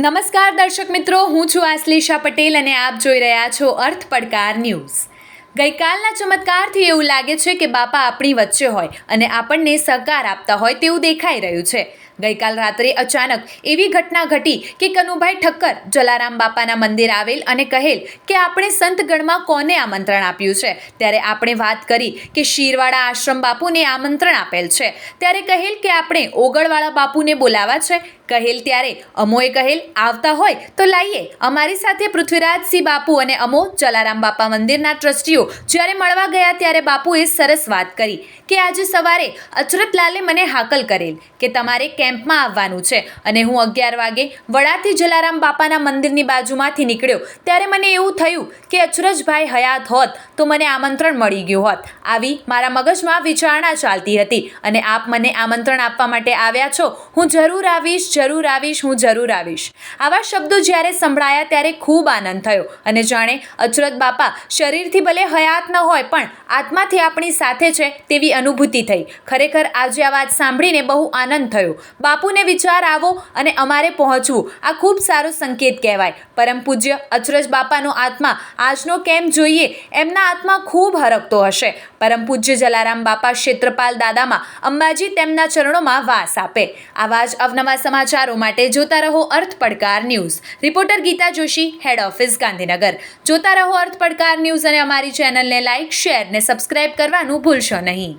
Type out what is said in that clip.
નમસ્કાર દર્શક મિત્રો, હું છું આશ્લેષા પટેલ અને આપ જોઈ રહ્યા છો અર્થ પડકાર ન્યૂઝ। ગઈકાલના ચમત્કારથી એવું લાગે છે કે બાપા આપણી વચ્ચે હોય અને આપણને સહકાર આપતા હોય તેવું દેખાઈ રહ્યું છે। ગઈકાલ રાત્રે અચાનક એવી ઘટના ઘટી કે કનુભાઈ ઠક્કર જલારામ બાપાના મંદિર આવેલ અને કહેલ કે આપણે સંતગણમાં કોને આમંત્રણ આપ્યું છે। ત્યારે આપણે વાત કરી કે શીરવાળા આશ્રમ બાપુને આમંત્રણ આપેલ છે। ત્યારે કહેલ કે આપણે ઓગળવાળા બાપુને બોલાવા છે। કહેલ ત્યારે અમોએ કહેલ આવતા હોય તો લાવીએ। અમારી સાથે પૃથ્વીરાજસિંહ બાપુ અને અમો જલારામ બાપા મંદિરના ટ્રસ્ટીઓ જ્યારે મળવા ગયા ત્યારે બાપુએ સરસ વાત કરી કે આજે સવારે અચરતલાલે મને હાકલ કરેલ કે તમારે કેમ્પમાં આવવાનું છે અને હું 11 વાગે વડાથી જલારામ બાપાના મંદિરની બાજુમાંથી નીકળ્યો ત્યારે મને એવું થયું કે અચરજભાઈ હયાત હોત તો મને આમંત્રણ મળી ગયું હોત। આવી મારા મગજમાં વિચારણા ચાલતી હતી અને આપ મને આમંત્રણ આપવા માટે આવ્યા છો। હું જરૂર આવીશ, હું જરૂર આવીશ। આવા શબ્દો જ્યારે સંભળાયા ત્યારે ખૂબ આનંદ થયો અને જાણે અચરત બાપા શરીરથી ભલે હયાત ન હોય પણ આત્માથી આપણી સાથે છે તેવી અનુભૂતિ થઈ। ખરેખર આજે આ વાત સાંભળીને બહુ આનંદ થયો। બાપુને વિચાર આવો અને અમારે પહોંચવું આ ખૂબ સારો સંકેત કહેવાય। પરમ પૂજ્ય અચરજ બાપાનો આત્મા આજનો કેમ્પ જોઈએ એમના આત્મા ખૂબ હરખતો હશે। પરમ પૂજ્ય જલારામ બાપા ક્ષેત્રપાલ દાદામાં અંબાજી તેમના ચરણોમાં વાસ આપે। આવા જ અવનવા સમાચારો માટે જોતા રહો અર્થ પડકાર news. Reporter Geeta Joshi, head office Gandhinagar. જોતા રહો અર્થ પડકાર ન્યૂઝ અને અમારી ચેનલને લાઇક, શેર ને સબસ્ક્રાઇબ કરવાનું ભૂલશો નહીં।